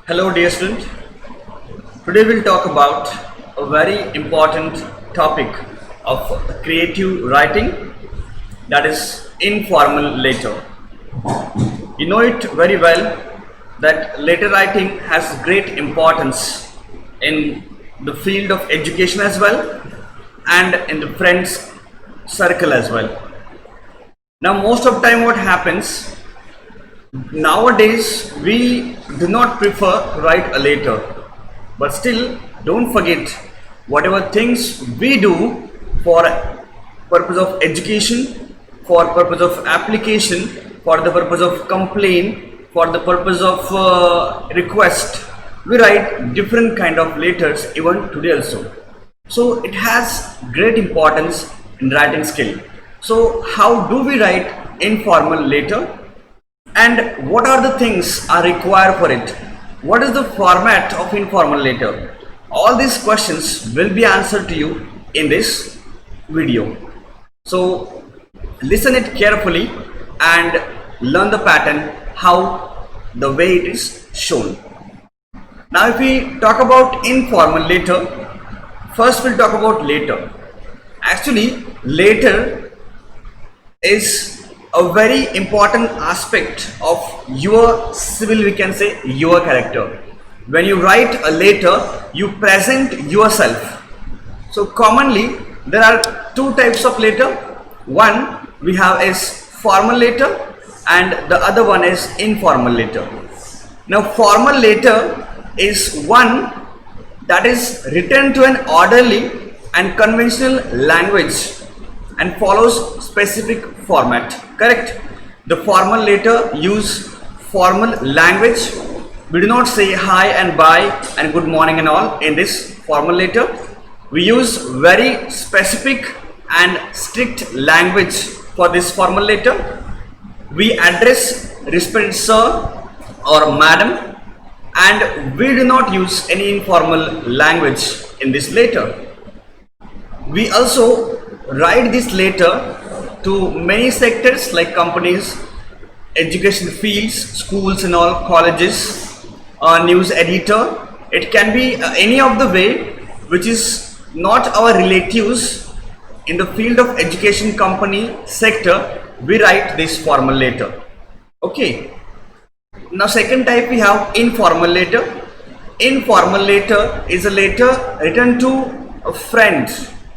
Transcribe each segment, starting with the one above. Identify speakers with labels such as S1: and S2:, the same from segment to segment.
S1: Hello dear student, today we'll talk about a very important topic of creative writing, that is informal letter. You know it very well that letter writing has great importance in the field of education as well and in the friends circle as well. Now most of the time what happens nowadays, we do not prefer to write a letter, but still don't forget whatever things we do for purpose of education, for purpose of application, for the purpose of complaint, for the purpose of request, we write different kind of letters even today also. So it has great importance in writing skill. So how do we write informal letter? And what are the things are required for it? What is the format of informal letter? All these questions will be answered to you in this video. So listen it carefully and learn the pattern, how the way it is shown. Now if we talk about informal letter, first we'll talk about letter. Actually letter is a very important aspect of your civil, we can say, your character. When you write a letter, you present yourself. So commonly there are two types of letter. One we have is formal letter and the other one is informal letter. Now formal letter is one that is written to an orderly and conventional language and follows specific format. Correct? The formal letter use formal language. We do not say hi and bye and good morning and all in this formal letter. We use very specific and strict language for this formal letter. We address respected sir or madam, and we do not use any informal language in this letter. We also write this letter to many sectors like companies, education fields, schools and all, colleges, news editor. It can be any of the way which is not our relatives in the field of education company sector. We write this formal letter. Okay. Now second type we have informal letter. Informal letter is a letter written to a friend,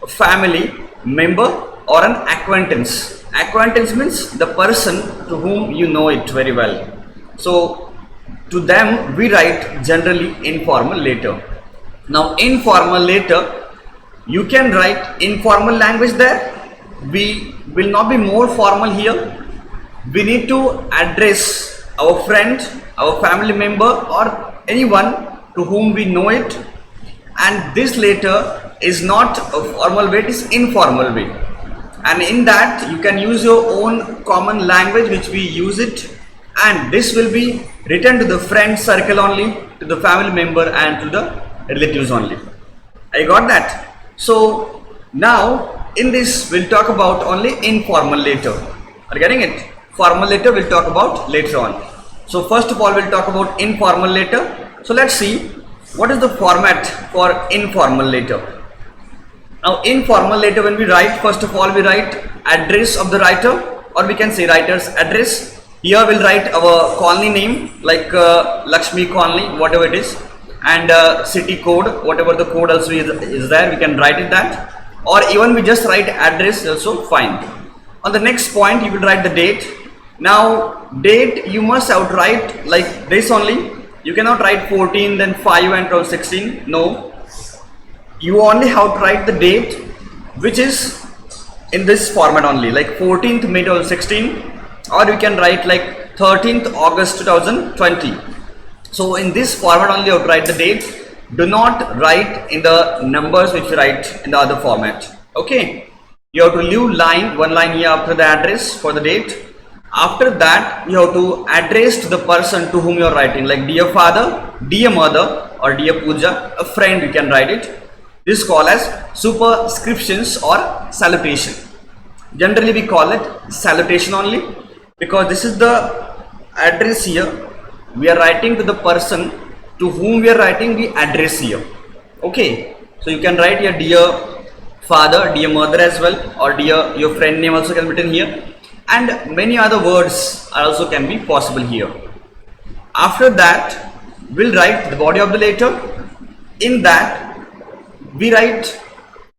S1: a family member or an acquaintance. Acquaintance means the person to whom you know it very well. So to them we write generally informal letter. Now informal letter, you can write informal language there. We will not be more formal here. We need to address our friend, our family member or anyone to whom we know it, and this letter is not a formal way, it is informal way, and in that you can use your own common language which we use it, and this will be written to the friend circle only, to the family member and to the relatives only. I got that? So now in this we'll talk about only informal letter. Are you getting it? Formal letter we'll talk about later on. So first of all we'll talk about informal letter. So let's see what is the format for informal letter. Now informal letter, when we write, first of all we write address of the writer, or we can say writer's address. Here we'll write our colony name like Lakshmi colony, whatever it is, and city code, whatever the code also is there, we can write it that, or even we just write address also fine. On the next point you will write the date. Now date you must have to write like this only. You cannot write 14 then 5 and 12 16. No, you only have to write the date which is in this format only, like 14th May 2016, or you can write like 13th August 2020. So in this format only you have to write the date. Do not write in the numbers which you write in the other format. Okay, you have to leave one line here after the address for the date. After that you have to address to the person to whom you are writing, like dear father, dear mother or dear Pooja, a friend you can write it. This is called as superscriptions or salutation. Generally we call it salutation only, because this is the address here. We are writing to the person to whom we are writing, we address here. Okay, so you can write your dear father, dear mother as well, or dear, your friend name also can be written here, and many other words also can be possible here. After that, we'll write the body of the letter. In that, we write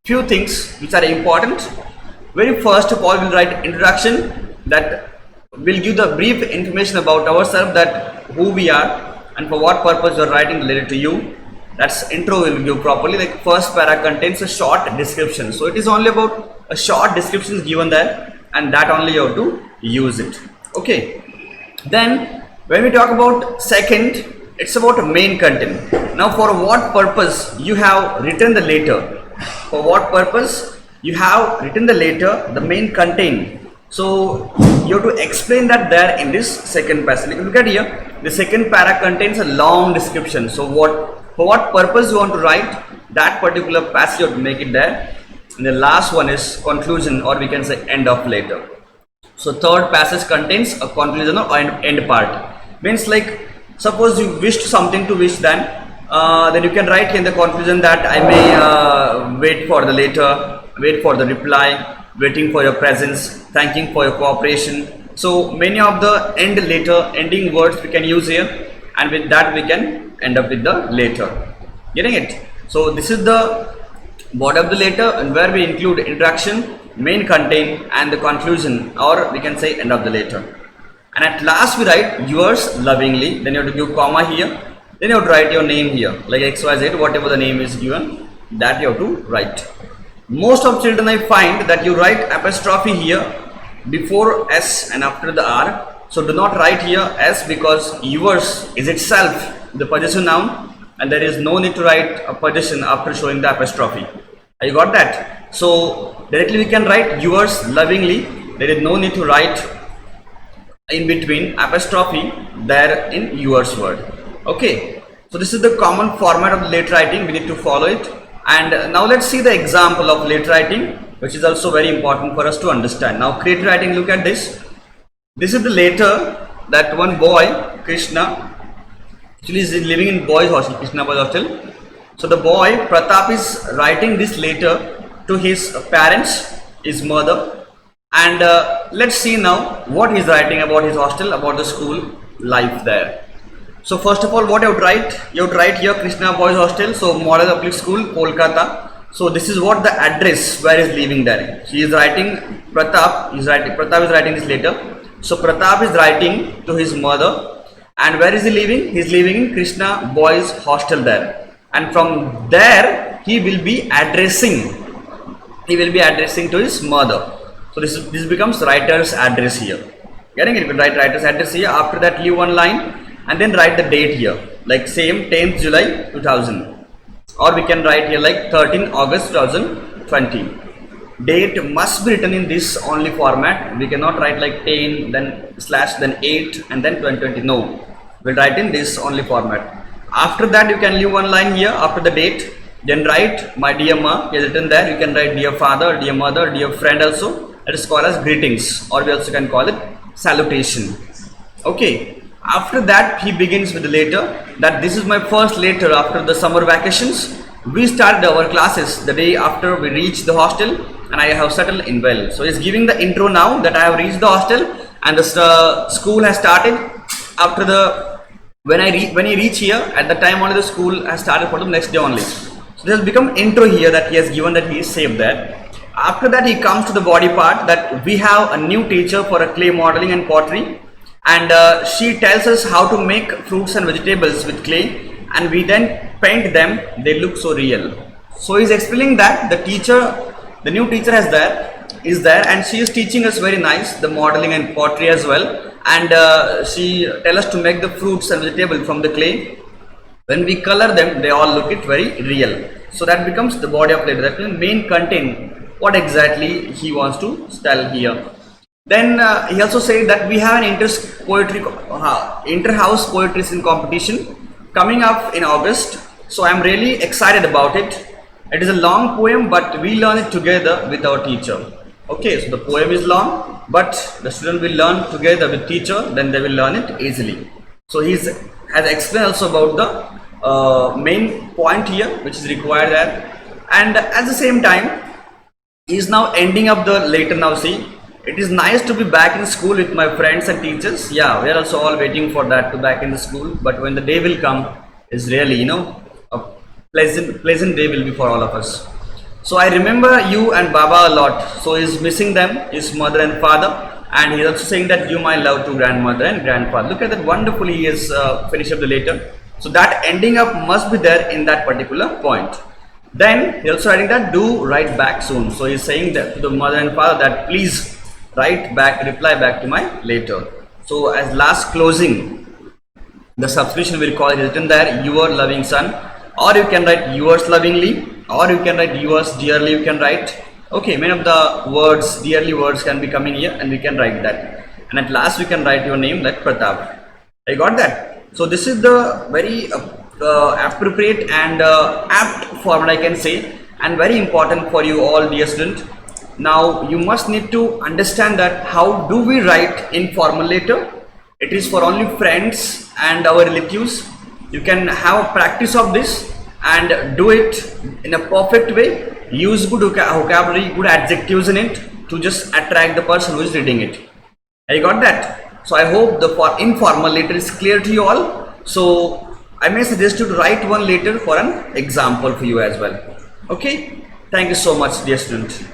S1: few things which are important. Very first of all, we'll write introduction, that will give the brief information about ourselves, that who we are and for what purpose we are writing the letter to you. That's intro will give properly. Like first para contains a short description, so it is only about a short description is given there, and that only you have to use it. Okay, then when we talk about second, it's about main content. Now for what purpose you have written the letter, for what purpose you have written the letter, the main content. So you have to explain that there in this second passage. Look at here, the second para contains a long description. So for what purpose you want to write that particular passage, you have to make it there. And the last one is conclusion, or we can say end of letter. So third passage contains a conclusion or end part. Means like, suppose you wished something to wish, then you can write in the conclusion that I may wait for the letter, wait for the reply, waiting for your presence, thanking for your cooperation. So many of the ending words we can use here, and with that we can end up with the letter. Getting it? So this is the body of the letter, and where we include introduction, main content, and the conclusion, or we can say end of the letter. And at last we write yours lovingly. Then you have to give comma here. Then you have to write your name here, like XYZ, whatever the name is given, that you have to write. Most of children, I find that you write apostrophe here before S and after the R. So do not write here S, because yours is itself the possessive noun, and there is no need to write a possession after showing the apostrophe. You got that? So directly we can write yours lovingly. There is no need to write in between apostrophe there in yours word. Okay, so this is the common format of the letter writing. We need to follow it. And now let's see the example of letter writing, which is also very important for us to understand. Now creative writing, look at this. This is the letter that one boy, Krishna, actually is living in boys hostel, Krishna boys hostel. So the boy Pratap is writing this letter to his parents, his mother. And let's see now what he's writing about his hostel, about the school life there. So first of all, what you have to write? You have to write here Krishna Boys Hostel, so Model Public School, Kolkata. So this is what the address where he is living there. He is writing Pratap is writing this letter. So Pratap is writing to his mother, and where is he living? He is living in Krishna Boys Hostel there. And from there he will be addressing to his mother. So this becomes writer's address here. Getting it? We write writer's address here. After that, leave one line and then write the date here, like same 10th July 2000, or we can write here like 13 August 2020. Date must be written in this only format. We cannot write like 10 then slash then 8 and then 2020. No, we'll write in this only format. After that, you can leave one line here after the date, then write my dear ma is written there. You can write dear father, dear mother, dear friend also. That is called as greetings, or we also can call it salutation. Okay. After that, he begins with the letter that this is my first letter after the summer vacations. We started our classes the day after we reached the hostel, and I have settled in well. So he's giving the intro now that I have reached the hostel and the school has started. After the when he reach here, at the time only the school has started for the next day only. So this has become intro here that he has given, that he is saved there. After that, he comes to the body part that we have a new teacher for a clay modeling and pottery. And she tells us how to make fruits and vegetables with clay, and we then paint them. They look so real. So he's explaining that the new teacher is there, and she is teaching us very nice the modeling and pottery as well. And she tells us to make the fruits and vegetables from the clay. When we color them, they all look it very real. So that becomes the body of letter. That means main content. What exactly he wants to tell here. Then he also said that we have an inter-house poetry competition coming up in August. So I am really excited about it. It is a long poem, but we learn it together with our teacher. Okay, so the poem is long, but the student will learn together with teacher. Then they will learn it easily. So he has explained also about the main point here which is required there. And at the same time, he is now ending up the letter. Now see, it is nice to be back in school with my friends and teachers. Yeah, we are also all waiting for that to back in the school, but when the day will come, is really, you know, a pleasant day will be for all of us. So I remember you and Baba a lot. So he's missing them, his mother and father, and he's also saying that you my love to grandmother and grandfather. Look at that, wonderfully he has finished up the letter. So that ending up must be there in that particular point. Then he's also writing that do write back soon. So he's saying that to the mother and father that please write back, reply back to my letter. So as last closing, the subscription will call it written there, your loving son, or you can write yours lovingly, or you can write yours dearly, you can write. Okay, many of the words, dearly words can be coming here and we can write that. And at last we can write your name like Pratap. I got that. So this is the very appropriate and apt format, I can say, and very important for you all, dear student. Now you must need to understand that how do we write informal letter. It is for only friends and our relatives. You can have a practice of this and do it in a perfect way. Use good vocabulary, good adjectives in it to just attract the person who is reading it. I got that. So I hope the informal letter is clear to you all. So I may suggest you to write one letter for an example for you as well. Okay. Thank you so much, dear student.